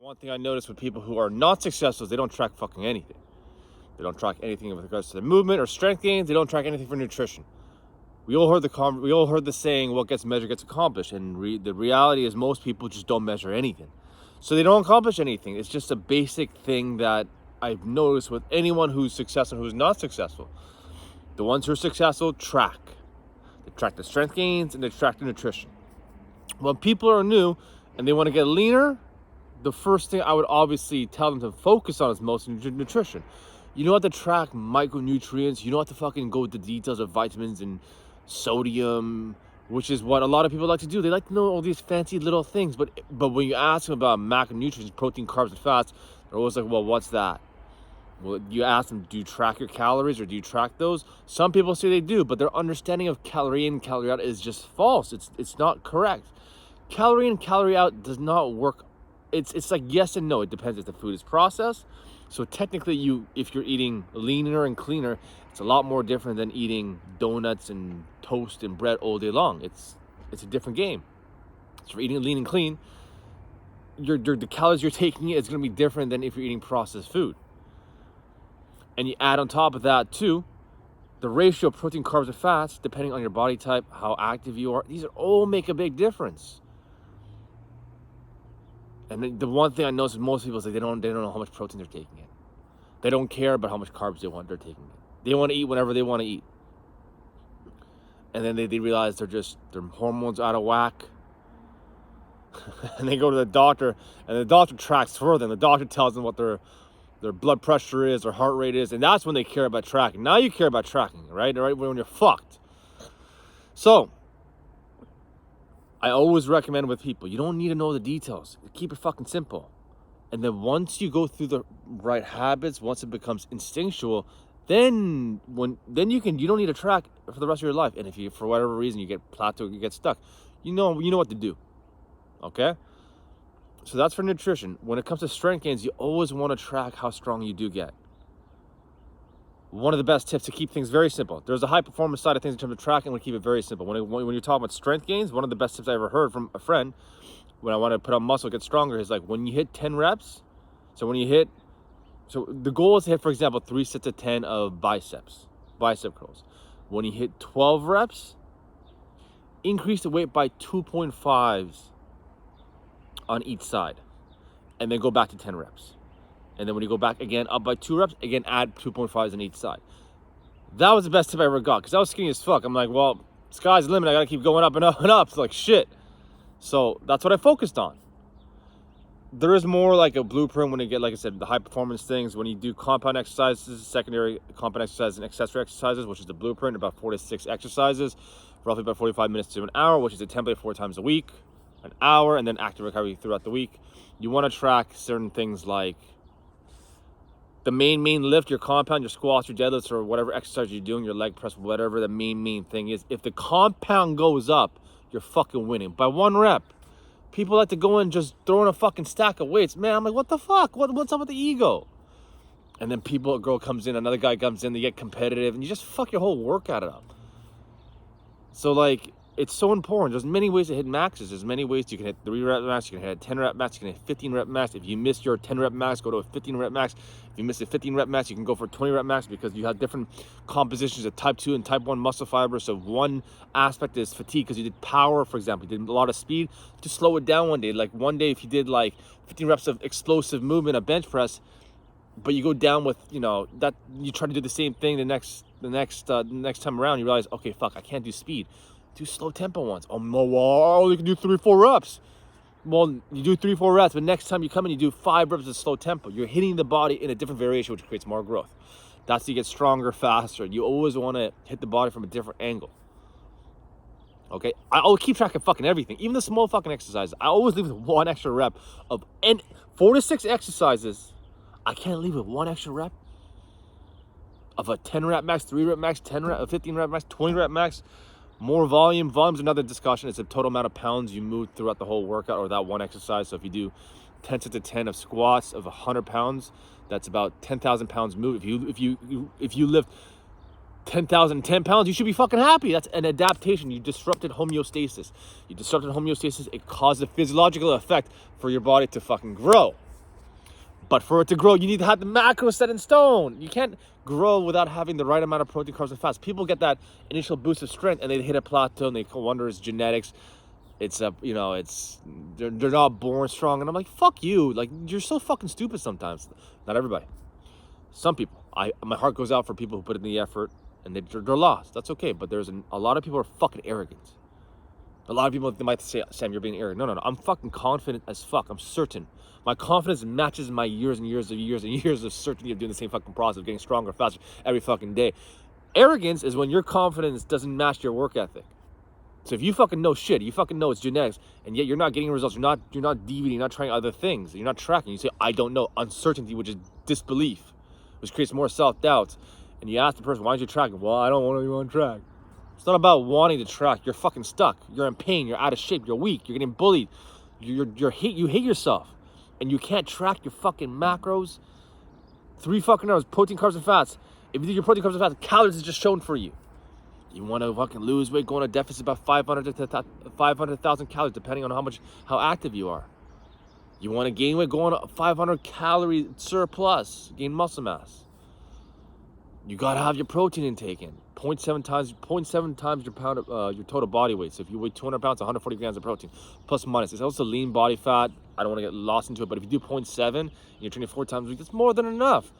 One thing I notice with people who are not successful is they don't track fucking anything. They don't track anything with regards to their movement or strength gains. They don't track anything for nutrition. We all heard the saying, "What gets measured gets accomplished," and the reality is most people just don't measure anything, so they don't accomplish anything. It's just a basic thing that I've noticed with anyone who's successful and who's not successful. The ones who are successful track. They track the strength gains and they track the nutrition. When people are new and they want to get leaner, the first thing I would obviously tell them to focus on is mostly nutrition. You don't have to track micronutrients. You don't have to fucking go into details of vitamins and sodium, which is what a lot of people like to do. They like to know all these fancy little things, but when you ask them about macronutrients, protein, carbs, and fats, they're always like, well, what's that? Well, you ask them, do you track your calories or do you track those? Some people say they do, but their understanding of calorie in, calorie out is just false. It's not correct. Calorie in, calorie out does not work. It's like yes and no. It depends if the food is processed. So technically, if you're eating leaner and cleaner, it's a lot more different than eating donuts and toast and bread all day long. It's a different game. So for eating lean and clean, the calories you're taking is going to be different than if you're eating processed food. And you add on top of that too, the ratio of protein, carbs, and fats, depending on your body type, how active you are. These all make a big difference. And the one thing I notice with most people is that they don't know how much protein they're taking in. They don't care about how much carbs they're taking in. They want to eat whenever they want to eat. And then they realize their hormones out of whack. And they go to the doctor, and the doctor tracks for them. The doctor tells them what their blood pressure is, their heart rate is, and that's when they care about tracking. Now you care about tracking, right? When you're fucked. So, I always recommend with people, you don't need to know the details. Keep it fucking simple. And then once you go through the right habits, once it becomes instinctual, then you don't need to track for the rest of your life. And if you, for whatever reason, you get plateaued, you get stuck, you know what to do. Okay? So that's for nutrition. When it comes to strength gains, you always want to track how strong you do get. One of the best tips to keep things very simple. There's a high performance side of things in terms of tracking. We keep it very simple. When you're talking about strength gains, one of the best tips I ever heard from a friend when I want to put on muscle, get stronger, is like when you hit 10 reps. So the goal is to hit, for example, 3 sets of 10 of bicep curls. When you hit 12 reps, increase the weight by 2.5s on each side, and then go back to 10 reps. And then when you go back again, up by 2 reps, again, add 2.5s on each side. That was the best tip I ever got, because I was skinny as fuck. I'm like, well, sky's the limit. I got to keep going up and up and up. It's like shit. So that's what I focused on. There is more like a blueprint when you get, like I said, the high performance things. When you do compound exercises, secondary compound exercises, and accessory exercises, which is the blueprint, about 4 to 6 exercises, roughly about 45 minutes to an hour, which is a template 4 times a week, an hour, and then active recovery throughout the week. You want to track certain things like the main lift, your compound, your squats, your deadlifts, or whatever exercise you're doing, your leg press, whatever the main thing is. If the compound goes up, you're fucking winning by 1 rep. People like to go in just throwing a fucking stack of weights. Man, I'm like, what the fuck? What's up with the ego? And then a girl comes in, another guy comes in, they get competitive, and you just fuck your whole workout up. So like, it's so important. There's many ways to hit maxes. There's many ways you can hit 3 rep max, you can hit a 10 rep max, you can hit 15 rep max. If you miss your 10 rep max, go to a 15 rep max. If you miss a 15 rep max, you can go for a 20 rep max, because you have different compositions of type 2 and type 1 muscle fibers. So one aspect is fatigue, because you did power, for example, you did a lot of speed. To slow it down one day, like one day if you did like 15 reps of explosive movement, a bench press, but you go down with, that you try to do the same thing the next time around, you realize, okay, fuck, I can't do speed. Do slow tempo ones. Oh no, well, you can do 3-4 reps. Well, you do 3-4 reps, but next time you come in, you do 5 reps of slow tempo. You're hitting the body in a different variation, which creates more growth. That's how you get stronger, faster. You always want to hit the body from a different angle. Okay? I'll keep track of fucking everything, even the small fucking exercises. I always leave with 1 extra rep of 4 to 6 exercises. I can't leave with 1 extra rep of a 10 rep max, 3 rep max, 10 rep, 15 rep max, 20 rep max. More volume. Volume's another discussion. It's the total amount of pounds you move throughout the whole workout, or that one exercise. So if you do 10 sets of 10 of squats of 100 pounds, that's about 10,000 pounds move. If you lift 10,010 pounds, you should be fucking happy. That's an adaptation. You disrupted homeostasis. It causes a physiological effect for your body to fucking grow. But for it to grow, you need to have the macros set in stone. You can't grow without having the right amount of protein, carbs, and fats. People get that initial boost of strength and they hit a plateau and they wonder it's genetics. It's they're not born strong. And I'm like, fuck you. Like, you're so fucking stupid sometimes. Not everybody. Some people. My heart goes out for people who put in the effort and they're lost. That's okay. But there's a lot of people who are fucking arrogant. A lot of people, they might say, Sam, you're being arrogant. No. I'm fucking confident as fuck. I'm certain. My confidence matches my years and years of certainty of doing the same fucking process, of getting stronger, faster every fucking day. Arrogance is when your confidence doesn't match your work ethic. So if you fucking know shit, you fucking know it's genetics, and yet you're not getting results, you're not deviating, you're not trying other things, you're not tracking. You say, I don't know. Uncertainty, which is disbelief, which creates more self-doubt. And you ask the person, why aren't you tracking? Well, I don't want to be on track. It's not about wanting to track. You're fucking stuck. You're in pain. You're out of shape. You're weak. You're getting bullied. You hate yourself. And you can't track your fucking macros. 3 fucking hours, protein, carbs, and fats. If you do your protein, carbs, and fats, calories is just shown for you. You want to fucking lose weight, go on a deficit about 500,000 calories, depending on how active you are. You want to gain weight, go on a 500 calorie surplus, gain muscle mass. You gotta have your protein intake in 0.7 times your pound your total body weight. So if you weigh 200 pounds, 140 grams of protein, plus minus. It's also lean body fat. I don't want to get lost into it, but if you do 0.7 and you're training 4 times a week, that's more than enough.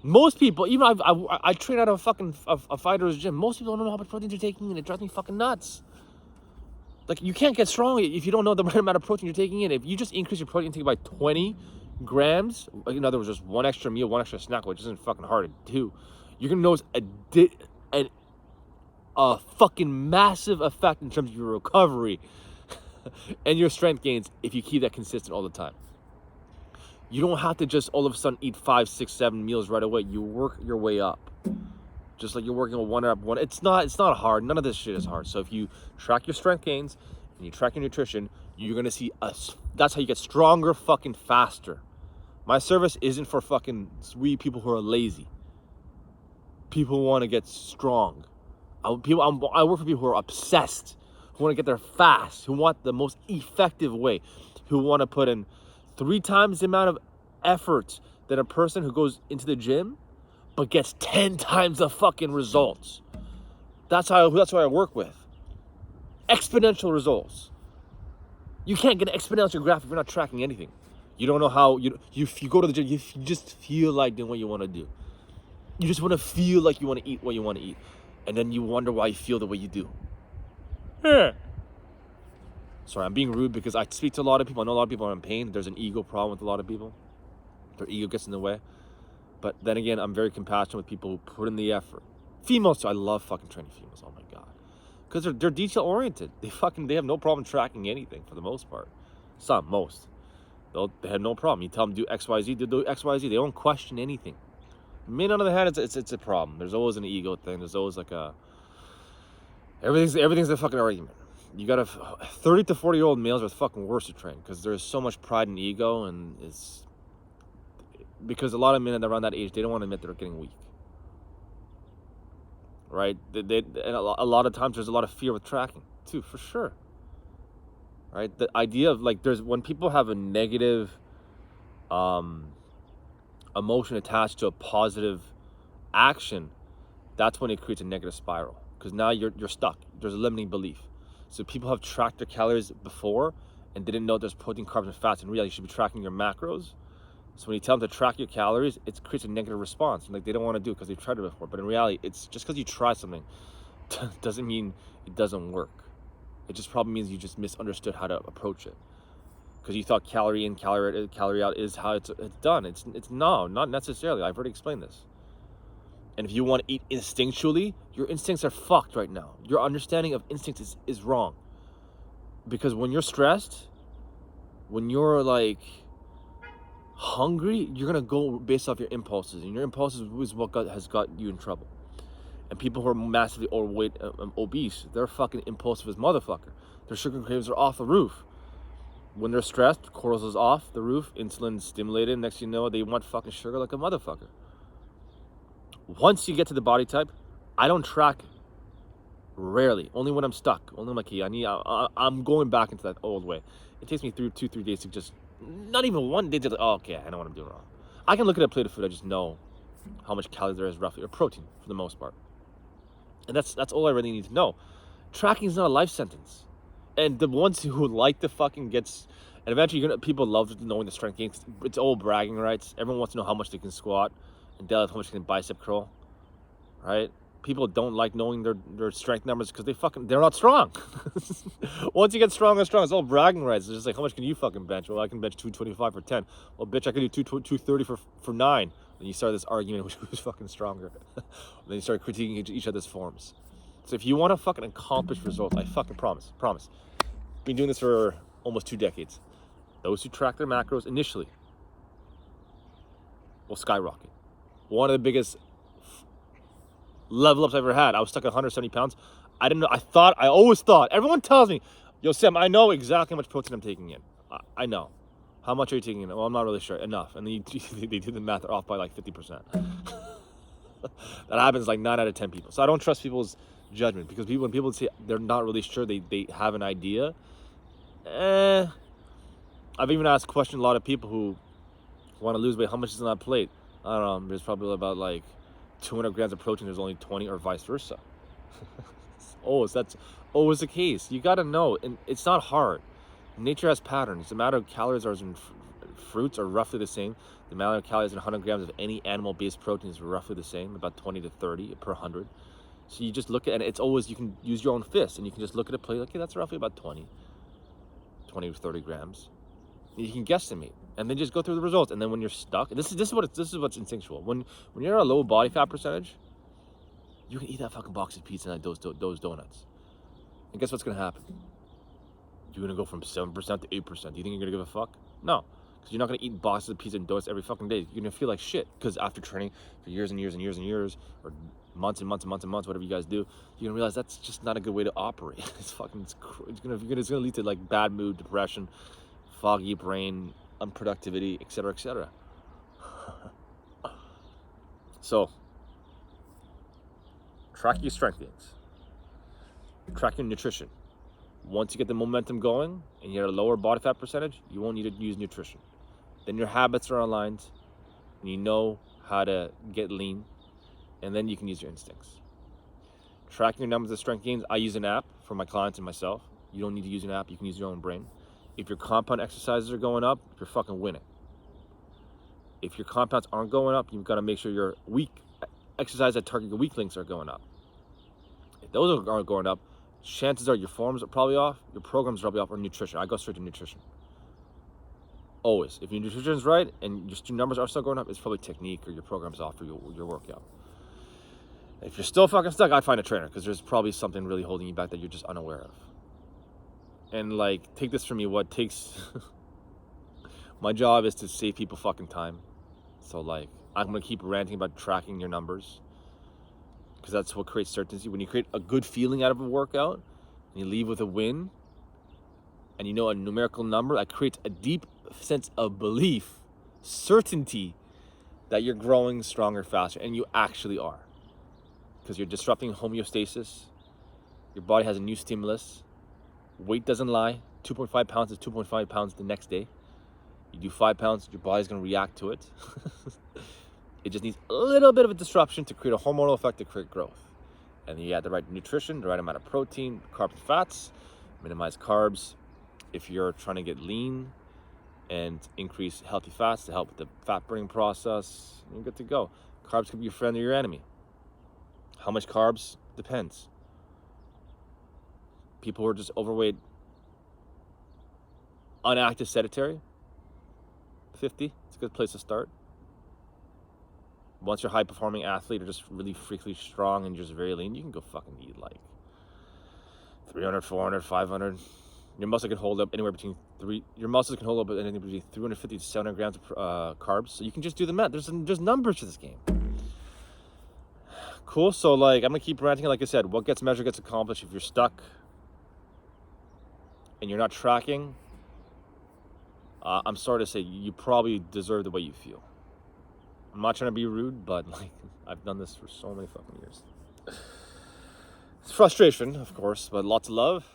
Most people, even I train out of a fighter's gym. Most people don't know how much protein they're taking in. It drives me fucking nuts. Like, you can't get strong if you don't know the right amount of protein you're taking in. If you just increase your protein intake by 20 grams, in other words, just one extra meal, one extra snack, which isn't fucking hard to do, you're gonna notice a fucking massive effect in terms of your recovery and your strength gains if you keep that consistent all the time. You don't have to just all of a sudden eat 5, 6, 7 meals right away. You work your way up. Just like you're working a one. It's not hard. None of this shit is hard. So if you track your strength gains and you track your nutrition, you're gonna see that's how you get stronger fucking faster. My service isn't for fucking sweet people who are lazy. People who want to get strong. I work for people who are obsessed, who want to get there fast, who want the most effective way, who want to put in 3 times the amount of effort than a person who goes into the gym, but gets 10 times the fucking results. That's who I work with. Exponential results. You can't get an exponential graph if you're not tracking anything. You don't know how, if you go to the gym, you just feel like doing what you want to do. You just want to feel like you want to eat what you want to eat. And then you wonder why you feel the way you do. Sorry, I'm being rude because I speak to a lot of people. I know a lot of people are in pain. There's an ego problem with a lot of people. Their ego gets in the way. But then again, I'm very compassionate with people who put in the effort. Females too. I love fucking training females. Oh my God. Because they're detail oriented. They have no problem tracking anything for the most part. Most. They have no problem. You tell them do XYZ, they do XYZ. They don't question anything. Men on the other hand, it's a problem. There's always an ego thing. There's always like everything's a fucking argument. You got 30 to 40-year-old males are fucking worse to train because there's so much pride and ego, and it's because a lot of men around that age, they don't want to admit they're getting weak. Right? And a lot of times there's a lot of fear with tracking too, for sure. Right? The idea of when people have a negative emotion attached to a positive action, that's when it creates a negative spiral, because now you're stuck. There's a limiting belief. So people have tracked their calories before and didn't know there's protein, carbs, and fats. In reality, you should be tracking your macros. So when you tell them to track your calories, it creates a negative response. Like, they don't want to do it because they've tried it before. But in reality, it's just because you try something doesn't mean it doesn't work. It just probably means you just misunderstood how to approach it. Because you thought calorie in, calorie out is how it's done. It's not necessarily. I've already explained this. And if you want to eat instinctually, your instincts are fucked right now. Your understanding of instincts is wrong. Because when you're stressed, when you're like hungry, you're gonna go based off your impulses, and your impulses is what has got you in trouble. And people who are massively overweight, obese, they're fucking impulsive as motherfucker. Their sugar cravings are off the roof. When they're stressed, cortisol is off the roof, insulin stimulated. Next thing you know, they want fucking sugar like a motherfucker. Once you get to the body type, I don't track. Rarely, only when I'm stuck. Only when I'm like, I'm going back into that old way. It takes me 2-3 days to just Not even one. They did. Oh, okay, I know what I'm doing wrong. I can look at a plate of food. I just know how much calories there is roughly, or protein for the most part, and that's all I really need to know. Tracking is not a life sentence, and the ones who like the fucking gets, and eventually people love knowing the strength gains. It's all bragging rights. Everyone wants to know how much they can squat, and deadlift, how much they can bicep curl, right? People don't like knowing their strength numbers because they're not strong. Once you get strong, it's all bragging rights. It's just like, how much can you fucking bench? Well, I can bench 225 for 10. Well, bitch, I can do 230 for 9. Then you start this argument who's fucking stronger. Then you start critiquing each other's forms. So if you want to fucking accomplish results, I fucking promise. Been doing this for almost 2 decades. Those who track their macros initially will skyrocket. One of the biggest level ups I ever had. I was stuck at 170 pounds. I didn't know. I always thought. Everyone tells me, yo, Sam, I know exactly how much protein I'm taking in. I know. How much are you taking in? Well, I'm not really sure. Enough. And then they do the math, they're off by like 50%. That happens like 9 out of 10 people. So I don't trust people's judgment, because when people say they're not really sure, they have an idea. I've even asked questions a lot of people who want to lose weight. How much is on that plate? I don't know. There's probably about like 200 grams of protein. There's only 20, or vice versa. That's always the case. You got to know, and it's not hard. Nature has patterns. The amount of calories in fruits are roughly the same. The amount of calories in 100 grams of any animal-based protein is roughly the same, about 20 to 30 per 100. So you just look at, and it's always, you can use your own fist, and you can just look at a plate, like, okay, that's roughly about 20 to 30 grams. You can guesstimate, and then just go through the results. And then when you're stuck, this is what's instinctual. When you're at a low body fat percentage, you can eat that fucking box of pizza and those donuts. And guess what's gonna happen? You're gonna go from 7% to 8%. Do you think you're gonna give a fuck? No, because you're not gonna eat boxes of pizza and donuts every fucking day. You're gonna feel like shit, because after training for years and years and years and years, or months and months and months and months, whatever you guys do, you're gonna realize that's just not a good way to operate. It's gonna lead to like bad mood, depression, foggy brain, unproductivity, etc., etc. So, track your strength gains. Track your nutrition. Once you get the momentum going and you're at a lower body fat percentage, you won't need to use nutrition. Then your habits are aligned and you know how to get lean, and then you can use your instincts. Tracking your numbers of strength gains, I use an app for my clients and myself. You don't need to use an app, you can use your own brain. If your compound exercises are going up, you're fucking winning. If your compounds aren't going up, you've got to make sure your weak exercise that target your weak links are going up. If those aren't going up, chances are your forms are probably off, your programs are probably off, or nutrition. I go straight to nutrition. Always. If your nutrition is right and your numbers are still going up, it's probably technique or your program's off for your workout. If you're still fucking stuck, I find a trainer, because there's probably something really holding you back that you're just unaware of. And like, take this from me, what takes my job is to save people fucking time. So like, I'm gonna keep ranting about tracking your numbers, because that's what creates certainty. When you create a good feeling out of a workout and you leave with a win, and you know a numerical number, that creates a deep sense of belief, certainty that you're growing stronger, faster, and you actually are, because you're disrupting homeostasis. Your body has a new stimulus. Weight doesn't lie. 2.5 pounds is 2.5 pounds the next day. You do 5 pounds, your body's gonna react to it. It just needs a little bit of a disruption to create a hormonal effect to create growth. And you add the right nutrition, the right amount of protein, carbs, and fats, minimize carbs. If you're trying to get lean and increase healthy fats to help with the fat burning process, you're good to go. Carbs can be your friend or your enemy. How much carbs? Depends. People who are just overweight, unactive, sedentary, 50, it's a good place to start. Once you're a high-performing athlete or just really freakily strong and you're just very lean, you can go fucking eat like 300, 400, 500. Your muscle can hold up anywhere between anything between 350 to 700 grams of carbs. So you can just do the math. There's numbers to this game. Cool. So like, I'm gonna keep ranting. Like I said, what gets measured gets accomplished. If you're stuck and you're not tracking, I'm sorry to say, you probably deserve the way you feel. I'm not trying to be rude, but like, I've done this for so many fucking years. It's frustration, of course, but lots of love.